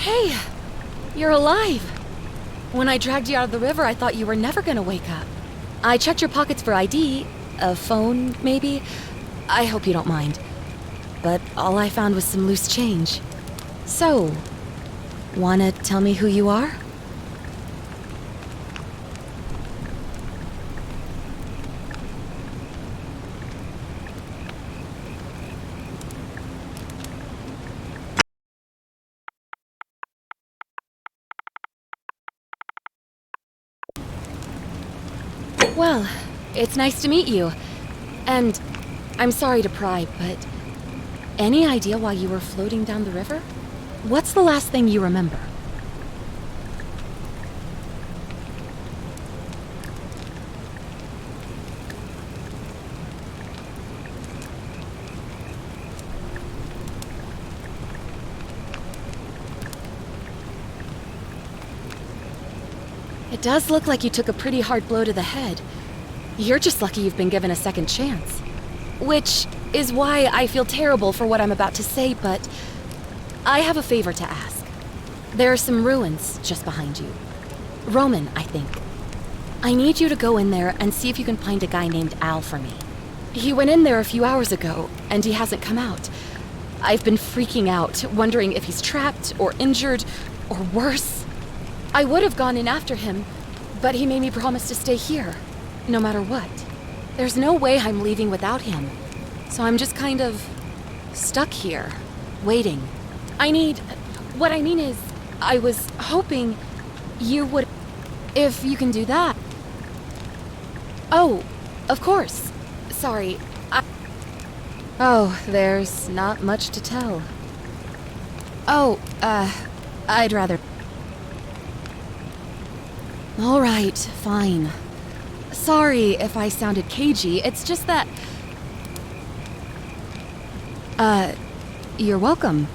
Hey, you're alive. When I dragged you out of the river, I thought you were never gonna wake up. I checked your pockets for ID, a phone, maybe. I hope you don't mind. But all I found was some loose change. So, wanna tell me who you are? Well, it's nice to meet you. And I'm sorry to pry, but any idea why you were floating down the river? What's the last thing you remember? It does look like you took a pretty hard blow to the head. You're just lucky you've been given a second chance. Which is why I feel terrible for what I'm about to say, but I have a favor to ask. There are some ruins just behind you. Roman, I think. I need you to go in there and see if you can find a guy named Al for me. He went in there a few hours ago, and he hasn't come out. I've been freaking out, wondering if he's trapped or injured or worse. I would have gone in after him, but he made me promise to stay here, no matter what. There's no way I'm leaving without him, so I'm just kind of stuck here, waiting. What I mean is, I was hoping you would, if you can do that. Oh, of course. Sorry, Oh, there's not much to tell. Oh, I'd rather... All right, fine. Sorry if I sounded cagey, it's just that... You're welcome.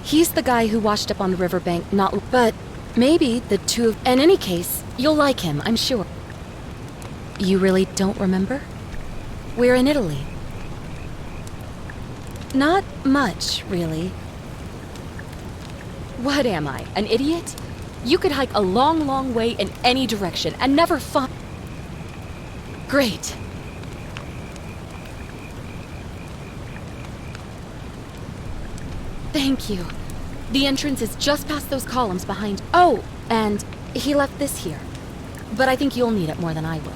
He's the guy who washed up on the riverbank, but maybe the two of... In any case, you'll like him, I'm sure. You really don't remember? We're in Italy. Not much, really. What am I, an idiot? You could hike a long, long way in any direction and never find... Great. Thank you. The entrance is just past those columns behind... Oh, and he left this here. But I think you'll need it more than I will.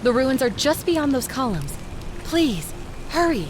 The ruins are just beyond those columns. Please, hurry.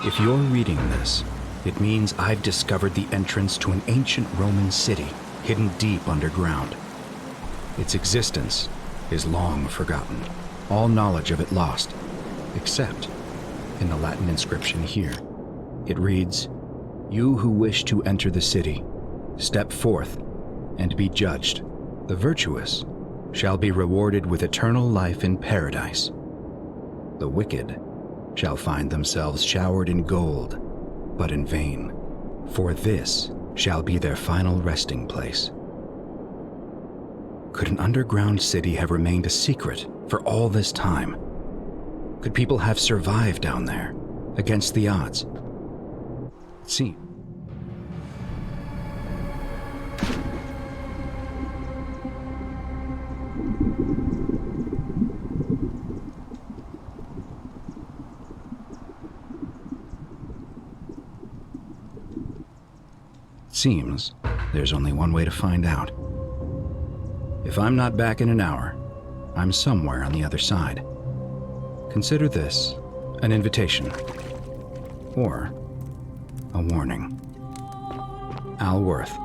If you're reading this, it means I've discovered the entrance to an ancient Roman city hidden deep underground. Its existence is long forgotten, all knowledge of it lost, except in the Latin inscription here. It reads, "You who wish to enter the city, step forth and be judged. The virtuous shall be rewarded with eternal life in paradise. The wicked shall find themselves showered in gold, but in vain, for this shall be their final resting place." Could an underground city have remained a secret for all this time? Could people have survived down there, against the odds? See. Seems there's only one way to find out. If I'm not back in an hour, I'm somewhere on the other side. Consider this an invitation, or a warning. Al Worth.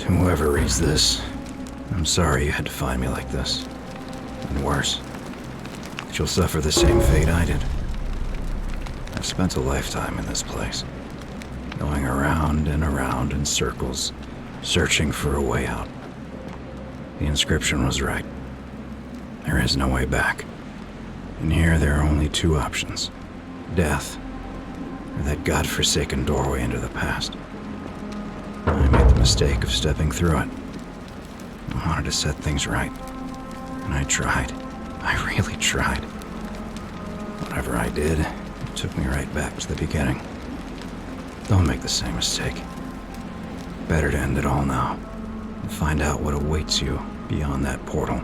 To whoever reads this, I'm sorry you had to find me like this. And worse. But you'll suffer the same fate I did. I've spent a lifetime in this place, going around and around in circles, searching for a way out. The inscription was right. There is no way back. And here there are only two options. Death, or that godforsaken doorway into the past. I made the mistake of stepping through it. I wanted to set things right. And I tried. I really tried. Whatever I did, it took me right back to the beginning. Don't make the same mistake. Better to end it all now, and find out what awaits you beyond that portal.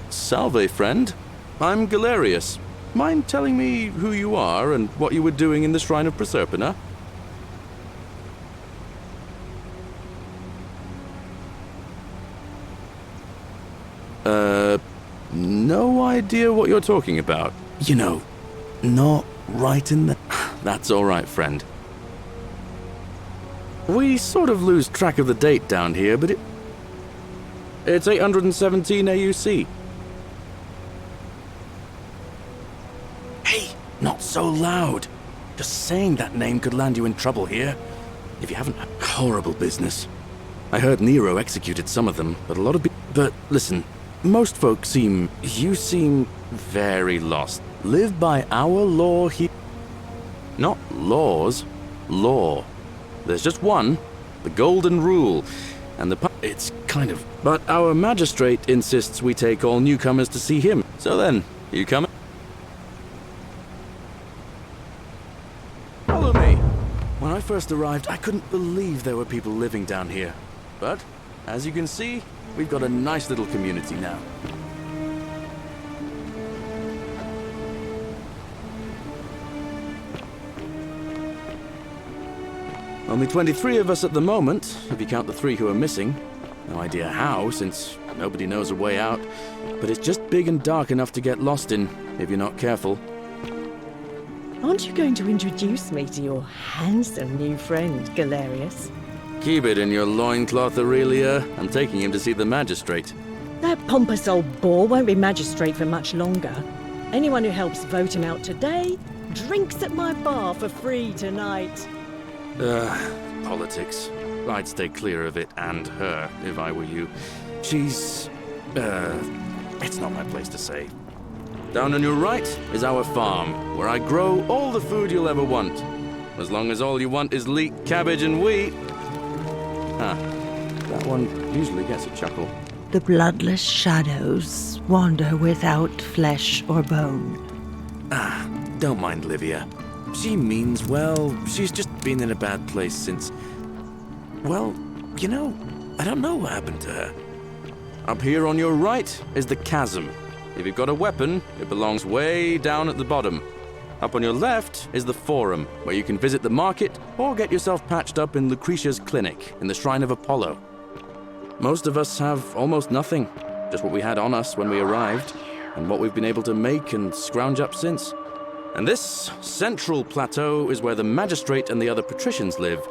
Salve, friend. I'm Galerius. Mind telling me who you are and what you were doing in the Shrine of Proserpina? No idea what you're talking about. You know, not right in the... That's all right, friend. We sort of lose track of the date down here, but it's 817 AUC. Hey, not so loud. Just saying that name could land you in trouble here. If you haven't... Horrible business. I heard Nero executed some of them, but a lot of... But listen, most folks seem... You seem very lost. live by our law here. Not laws, law. There's just one, the golden rule, and it's kind of... But our magistrate insists we take all newcomers to see him. So then, you come... Follow me. When I first arrived, I couldn't believe there were people living down here. But, as you can see, we've got a nice little community now. Only 23 of us at the moment, if you count the 3 who are missing. No idea how, since nobody knows a way out. But it's just big and dark enough to get lost in, if you're not careful. Aren't you going to introduce me to your handsome new friend, Galerius? Keep it in your loincloth, Aurelia. I'm taking him to see the magistrate. That pompous old bore won't be magistrate for much longer. Anyone who helps vote him out today drinks at my bar for free tonight. Politics. I'd stay clear of it and her, if I were you. She's... it's not my place to say. Down on your right is our farm, where I grow all the food you'll ever want. As long as all you want is leek, cabbage, and wheat. That one usually gets a chuckle. The bloodless shadows wander without flesh or bone. Don't mind Livia. She means well. She's just been in a bad place since... Well, you know, I don't know what happened to her. Up here on your right is the chasm. If you've got a weapon, it belongs way down at the bottom. Up on your left is the forum, where you can visit the market or get yourself patched up in Lucretia's clinic in the Shrine of Apollo. Most of us have almost nothing, just what we had on us when we arrived, and what we've been able to make and scrounge up since. And this central plateau is where the magistrate and the other patricians live,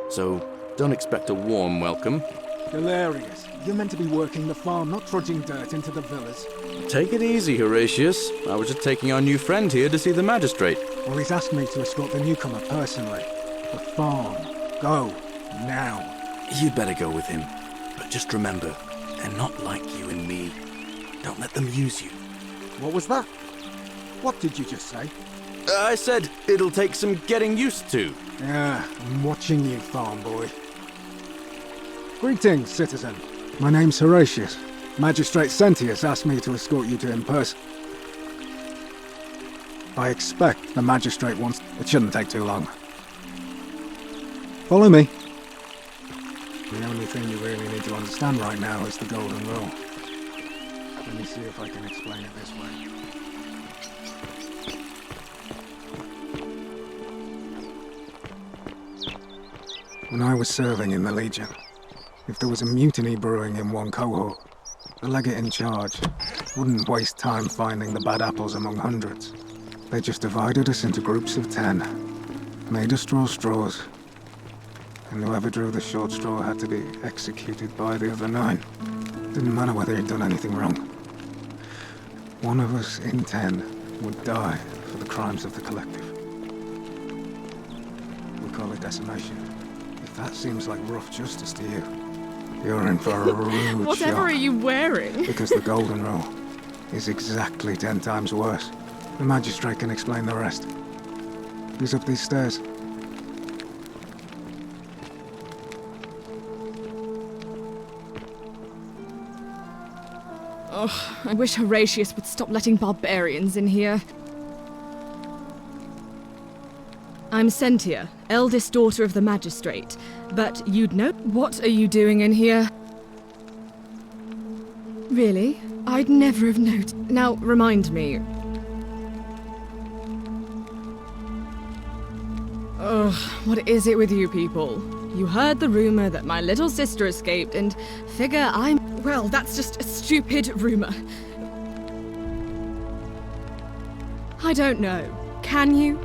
so don't expect a warm welcome. Hilarious. You're meant to be working the farm, not trudging dirt into the villas. Take it easy, Horatius. I was just taking our new friend here to see the magistrate. Well, he's asked me to escort the newcomer personally. The farm. Go. Now. You'd better go with him. But just remember, they're not like you and me. Don't let them use you. What was that? What did you just say? I said it'll take some getting used to. Yeah, I'm watching you, farm boy. Greetings, citizen. My name's Horatius. Magistrate Sentius asked me to escort you to him person. I expect the magistrate wants... It shouldn't take too long. Follow me. The only thing you really need to understand right now is the golden rule. Let me see if I can explain it this way. When I was serving in the Legion, if there was a mutiny brewing in one cohort, the legate in charge wouldn't waste time finding the bad apples among hundreds. They just divided us into groups of 10, made us draw straws, and whoever drew the short straw had to be executed by the other 9. Didn't matter whether he'd done anything wrong. One of us in 10 would die for the crimes of the collective. We call it decimation. If that seems like rough justice to you, you're in for a rude Whatever shock. are you wearing? Because the golden rule is exactly 10 times worse. The magistrate can explain the rest. Who's up these stairs? Oh, I wish Horatius would stop letting barbarians in here. I'm Sentia, eldest daughter of the magistrate, but you'd know... What are you doing in here? Really? I'd never have known. Now, remind me. Ugh, what is it with you people? You heard the rumor that my little sister escaped and figure I'm... Well, that's just a stupid rumor. I don't know. Can you?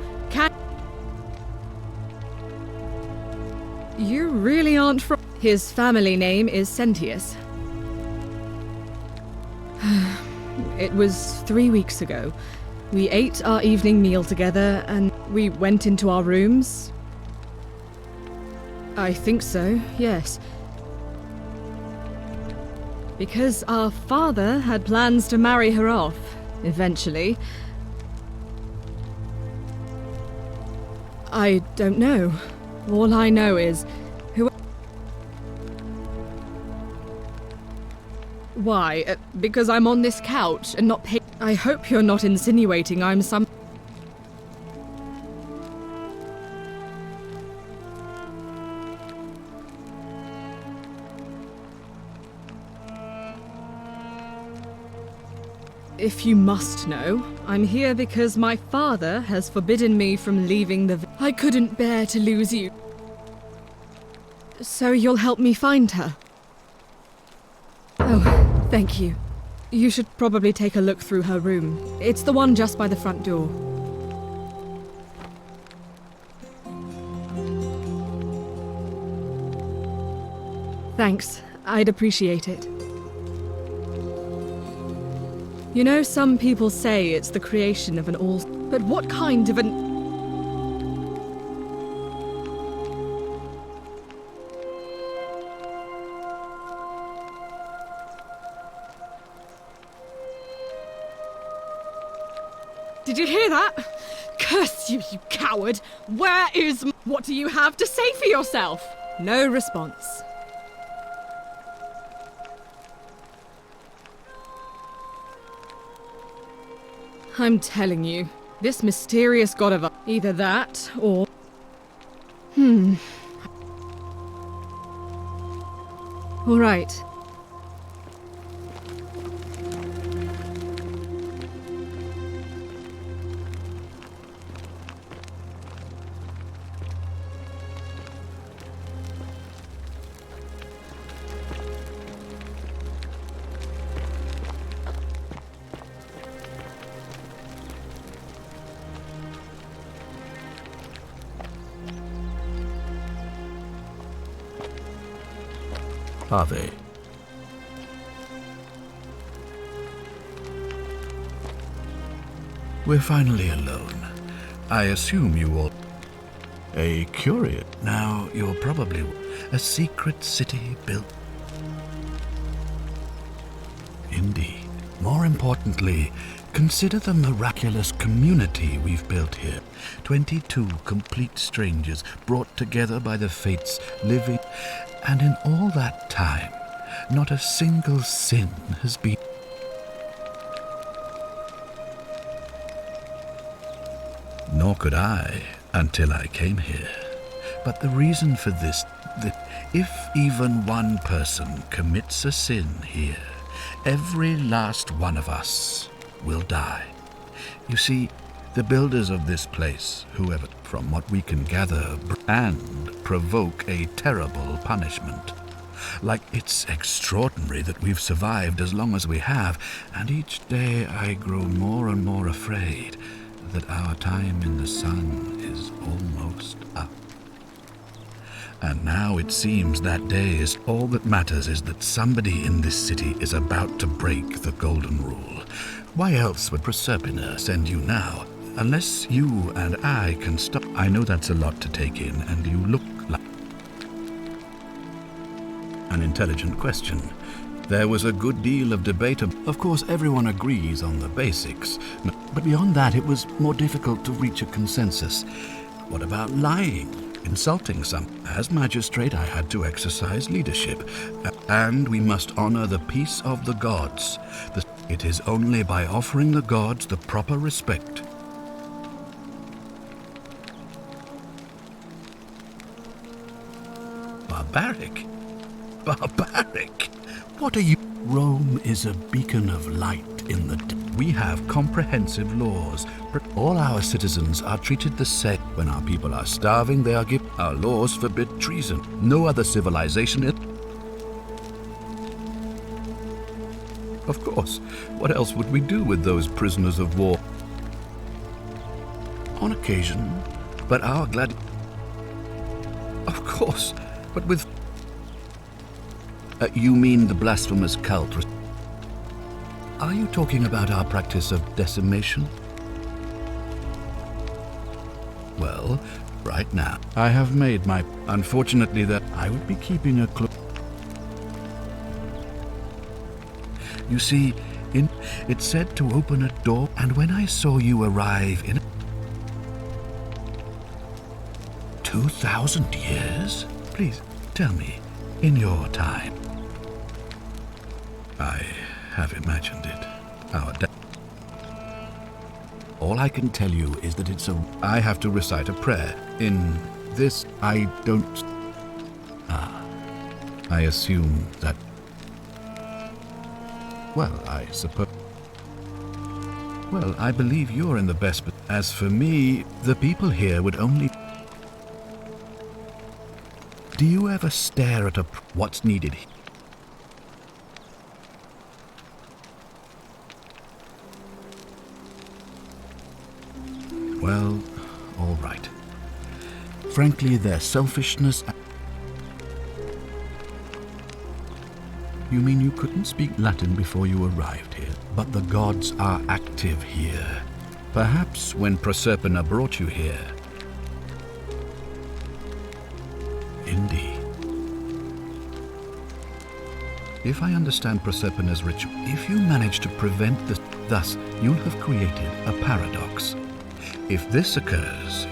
You really aren't from... His family name is Sentius. It was 3 weeks ago. We ate our evening meal together and we went into our rooms. I think so, yes. Because our father had plans to marry her off, eventually. I don't know. All I know is who. Why? Because I'm on this couch and not paid. I hope you're not insinuating I'm some. If you must know, I'm here because my father has forbidden me from leaving the. I couldn't bear to lose you. So you'll help me find her? Oh, thank you. You should probably take a look through her room. It's the one just by the front door. Thanks. I'd appreciate it. You know, some people say it's the creation of an all... But what kind of an... Did you hear that? Curse you, you coward! Where is... What do you have to say for yourself? No response. I'm telling you, this mysterious god of... Either that, or... All right. Are they? We're finally alone. I assume you all... A curious... Now, you're probably... A secret city built... Indeed. More importantly, consider the miraculous community we've built here. 22 complete strangers brought together by the fates, living... And in all that time, not a single sin has been... Nor could I, until I came here. But the reason for this, that if even one person commits a sin here, every last one of us will die. You see, the builders of this place, whoever, from what we can gather, and provoke a terrible punishment. Like, it's extraordinary that we've survived as long as we have, and each day I grow more and more afraid that our time in the sun is almost up. And now it seems that day is all that matters is that somebody in this city is about to break the golden rule. Why else would Proserpina send you now? Unless you and I can stop. I know that's a lot to take in, and you look like an intelligent question. There was a good deal of debate. Of course, everyone agrees on the basics, but beyond that, it was more difficult to reach a consensus. What about lying? Insulting some? As magistrate, I had to exercise leadership, and we must honor the peace of the gods. It is only by offering the gods the proper respect. Barbaric? Barbaric? What are you? Rome is a beacon of light in the... We have comprehensive laws. All our citizens are treated the same. When our people are starving, they are given... Our laws forbid treason. No other civilization is... Of course. What else would we do with those prisoners of war? On occasion. But our glad... Of course. But with... You mean the blasphemous cult? Are you talking about our practice of decimation? Well, right now, I have made my... Unfortunately, that I would be keeping a close... You see, it said to open a door, and when I saw you arrive in... 2,000 years? Please, tell me, in your time. I have imagined it. Our All I can tell you is that I have to recite a prayer. In this, I don't... I assume that... Well, I suppose... Well, I believe you're in the best, but as for me, the people here would only... Do you ever stare at what's needed here? Well, all right. Frankly, their selfishness... You mean you couldn't speak Latin before you arrived here? But the gods are active here. Perhaps when Proserpina brought you here. Indeed. If I understand Proserpina's ritual, if you manage to prevent this, thus you'll have created a paradox. If this occurs...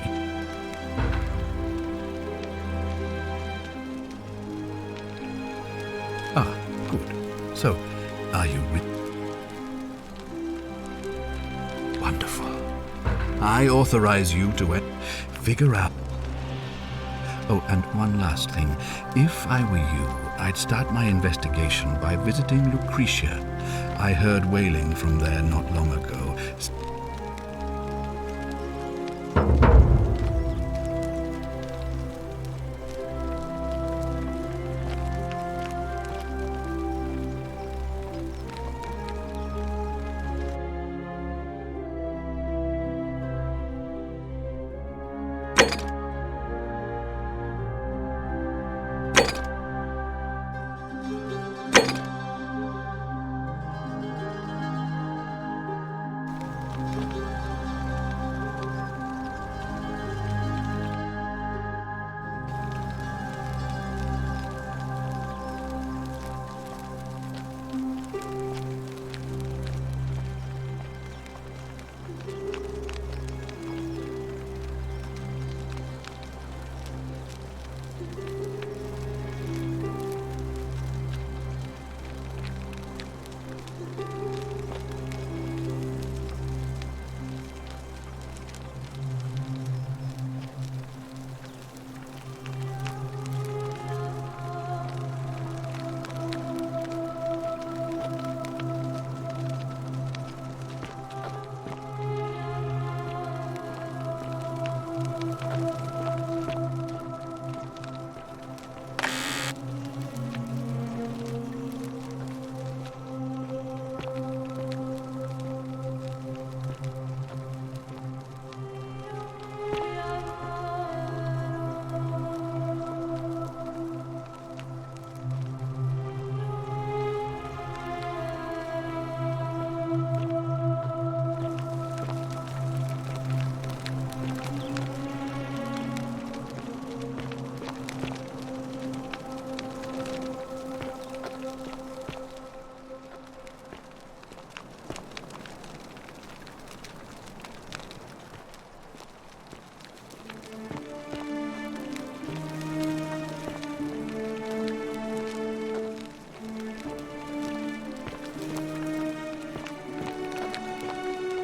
Ah, good. So, are you Wonderful. I authorize you to figure out... Oh, and one last thing. If I were you, I'd start my investigation by visiting Lucretia. I heard wailing from there not long ago.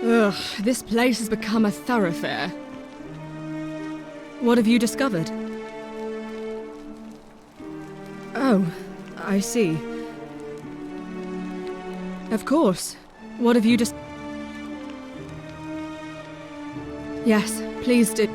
Ugh, this place has become a thoroughfare. What have you discovered? Oh, I see. Of course. What have you Yes, please do.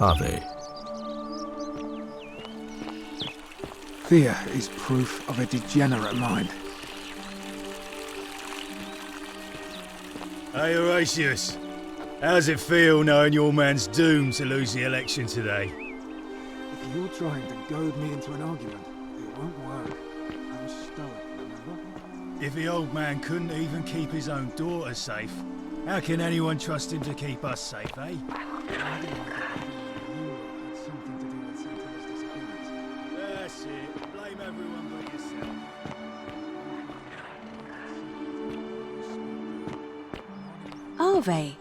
are they? Fear is proof of a degenerate mind. Hey, Horatius. How's it feel knowing your man's doomed to lose the election today? If you're trying to goad me into an argument, it won't work. I'm stoic, remember? If the old man couldn't even keep his own daughter safe, how can anyone trust him to keep us safe, eh? That's it. Blame everyone but yourself. Are they?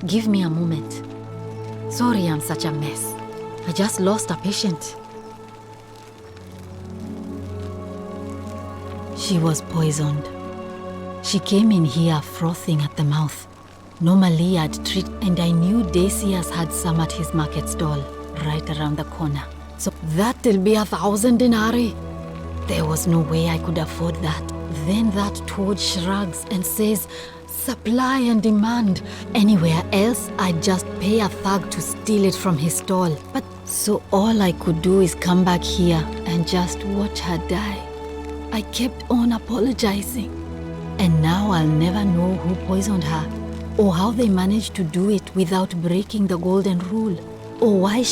Give me a moment. Sorry I'm such a mess. I just lost a patient. She was poisoned. She came in here frothing at the mouth. Normally I'd treat, and I knew Decius had some at his market stall, right around the corner. So that'll be 1,000 denarii. There was no way I could afford that. Then that toad shrugs and says, supply and demand. Anywhere else, I'd just pay a thug to steal it from his stall. But so all I could do is come back here and just watch her die. I kept on apologizing. And now I'll never know who poisoned her, or how they managed to do it without breaking the golden rule, or why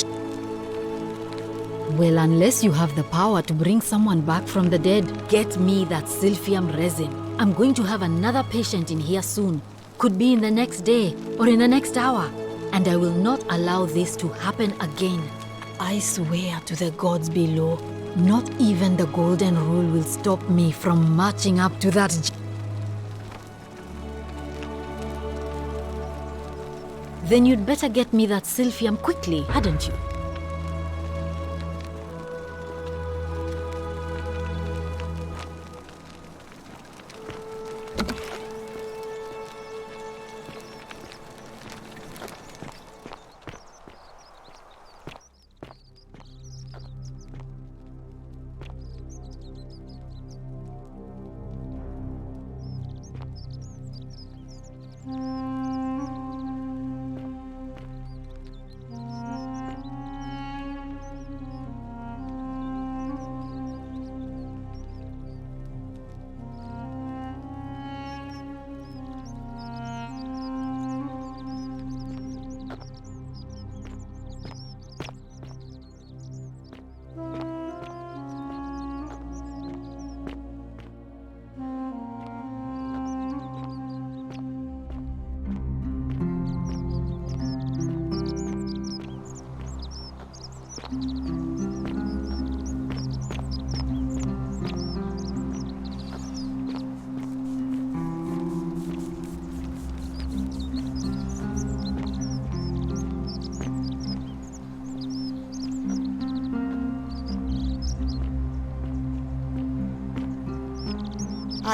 Well, unless you have the power to bring someone back from the dead, get me that silphium resin. I'm going to have another patient in here soon. Could be in the next day, or in the next hour. And I will not allow this to happen again. I swear to the gods below, not even the golden rule will stop me from marching up to that. Then you'd better get me that silphium quickly, hadn't you?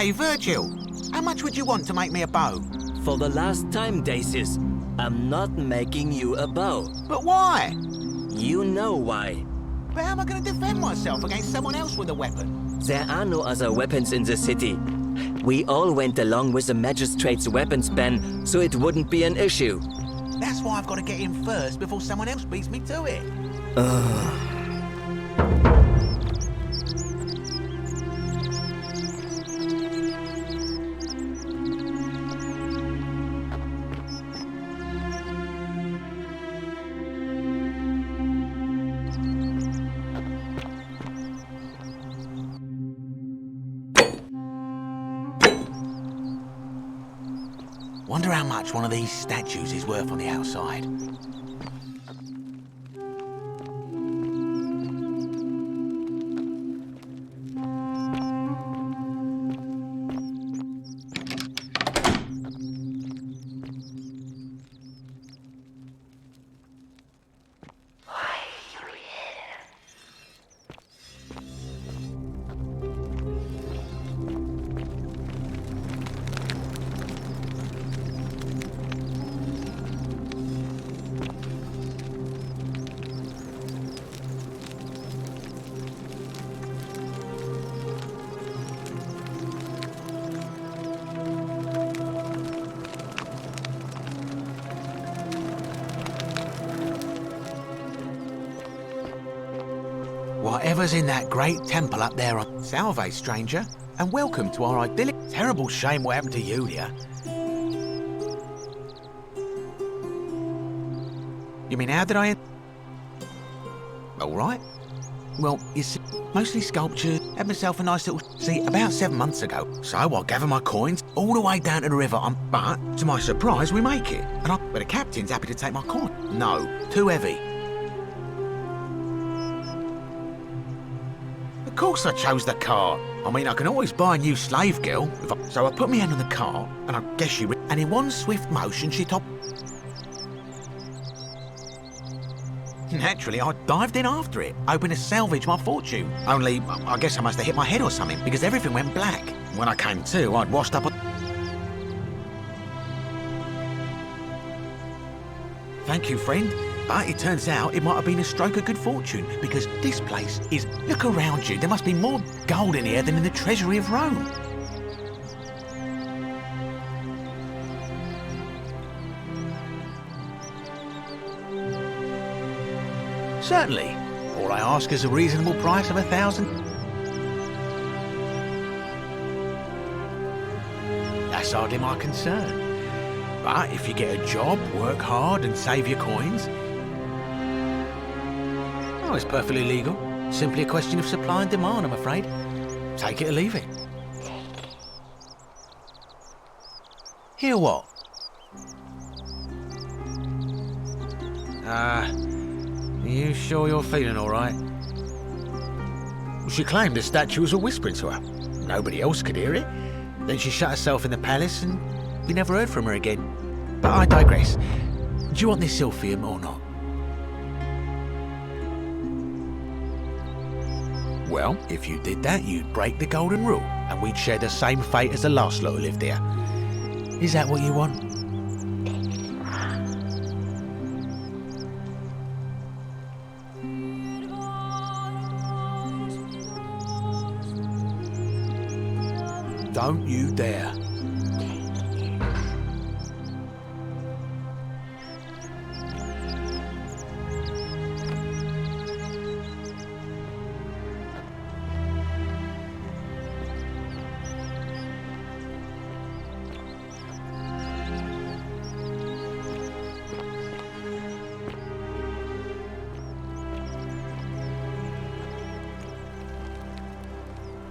Hey, Virgil, how much would you want to make me a bow? For the last time, Daisies, I'm not making you a bow. But why? You know why. But how am I going to defend myself against someone else with a weapon? There are no other weapons in the city. We all went along with the magistrate's weapons ban, so it wouldn't be an issue. That's why I've got to get in first before someone else beats me to it. Wonder how much one of these statues is worth on the outside. Whatever's in that great temple up there on Salve, stranger, and welcome to our idyllic. Terrible shame what happened to Yulia. You mean, how did I... All right. Well, it's mostly sculpture. Had myself a nice little seat about 7 months ago. So I gather my coins all the way down to the river. But, to my surprise, we make it. But the captain's happy to take my coin. No, too heavy. Of course I chose the cart. I mean, I can always buy a new slave girl. So I put my hand on the cart, and I guess she... And in one swift motion, she topped... Naturally, I dived in after it, hoping to salvage my fortune. Only, I guess I must have hit my head or something, because everything went black. When I came to, I'd washed up on... Thank you, friend. But it turns out it might have been a stroke of good fortune, because this place is... Look around you, there must be more gold in here than in the treasury of Rome. Certainly. All I ask is a reasonable price of 1,000. That's hardly my concern. But if you get a job, work hard and save your coins... Oh, it's perfectly legal. Simply a question of supply and demand, I'm afraid. Take it or leave it. Hear what? Are you sure you're feeling all right? She claimed the statue was whispering to her. Nobody else could hear it. Then she shut herself in the palace and we never heard from her again. But I digress. Do you want this silphium or not? Well, if you did that, you'd break the golden rule, and we'd share the same fate as the last lot who lived here. Is that what you want? Don't you dare.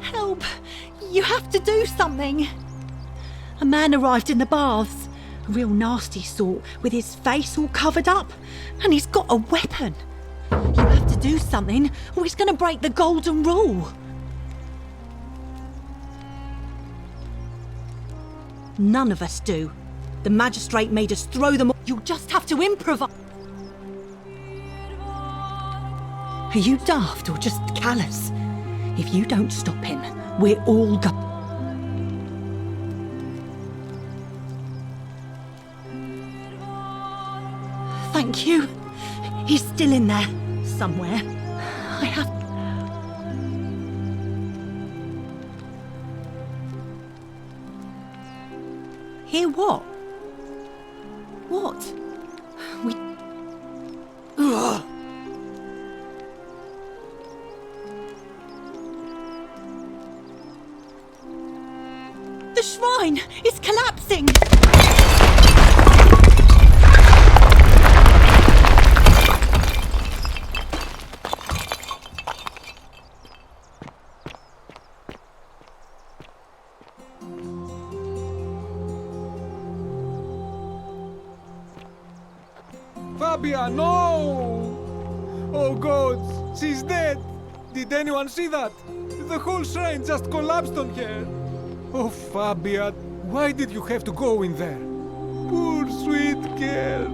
Help! You have to do something! A man arrived in the baths. A real nasty sort, with his face all covered up. And he's got a weapon. You have to do something, or he's going to break the golden rule. None of us do. The magistrate made us throw them all. You'll just have to improvise. Are you daft or just callous? If you don't stop him, we're all Thank you. He's still in there, somewhere. I have... Hear what? What? We... Ugh. The shrine is collapsing! Fabia, no! Oh gods, she's dead! Did anyone see that? The whole shrine just collapsed on her! Oh, Fabia, why did you have to go in there? Poor sweet girl!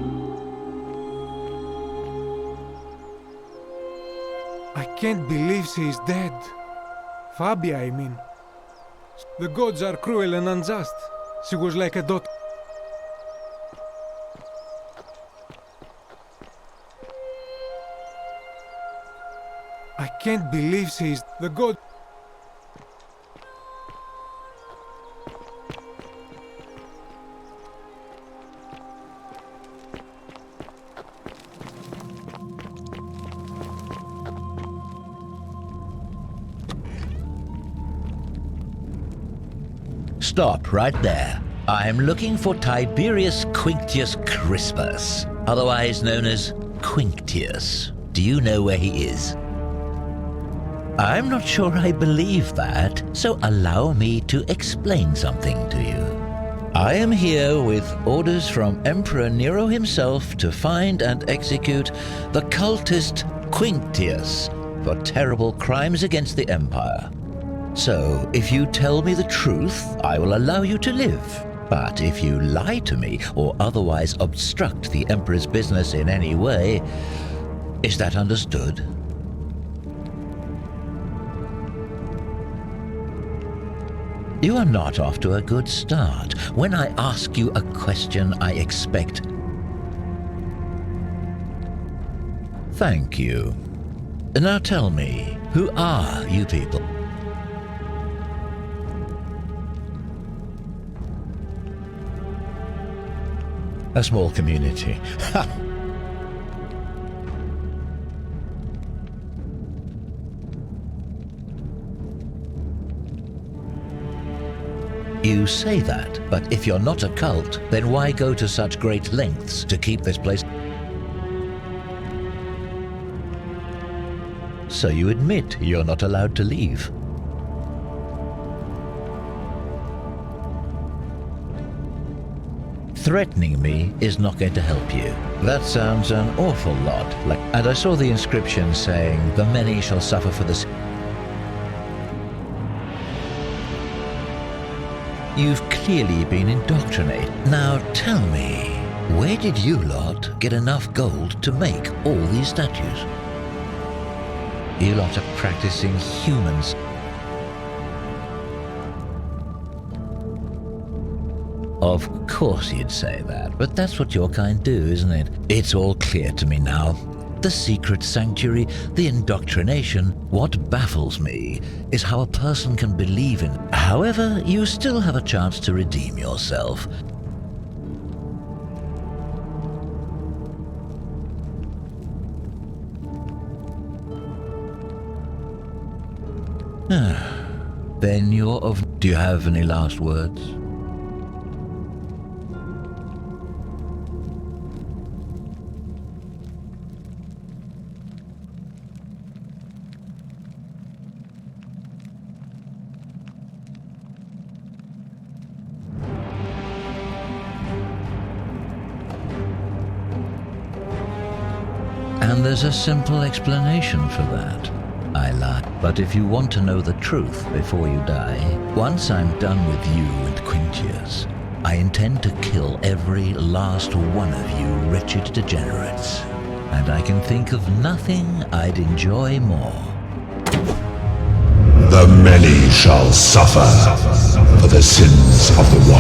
I can't believe she is dead. Fabia, I mean. The gods are cruel and unjust. She was like a daughter. I can't believe she is the god. Stop right there. I'm looking for Tiberius Quinctius Crispus, otherwise known as Quinctius. Do you know where he is? I'm not sure I believe that, so allow me to explain something to you. I am here with orders from Emperor Nero himself to find and execute the cultist Quinctius for terrible crimes against the Empire. So, if you tell me the truth, I will allow you to live. But if you lie to me or otherwise obstruct the Emperor's business in any way, is that understood? You are not off to a good start. When I ask you a question, I expect... Thank you. Now tell me, who are you people? A small community. Ha! You say that, but if you're not a cult, then why go to such great lengths to keep this place? So you admit you're not allowed to leave. Threatening me is not going to help you. That sounds an awful lot like... And I saw the inscription saying, "The many shall suffer for this." You've clearly been indoctrinated. Now tell me, where did you lot get enough gold to make all these statues? You lot are practicing humans. Of course you'd say that, but that's what your kind do, isn't it? It's all clear to me now. The secret sanctuary, the indoctrination. What baffles me is how a person can believe in... However, you still have a chance to redeem yourself. Then you're of... Do you have any last words? And there's a simple explanation for that. I lie. But if you want to know the truth before you die, once I'm done with you and Quinctius, I intend to kill every last one of you wretched degenerates. And I can think of nothing I'd enjoy more. The many shall suffer for the sins of the one.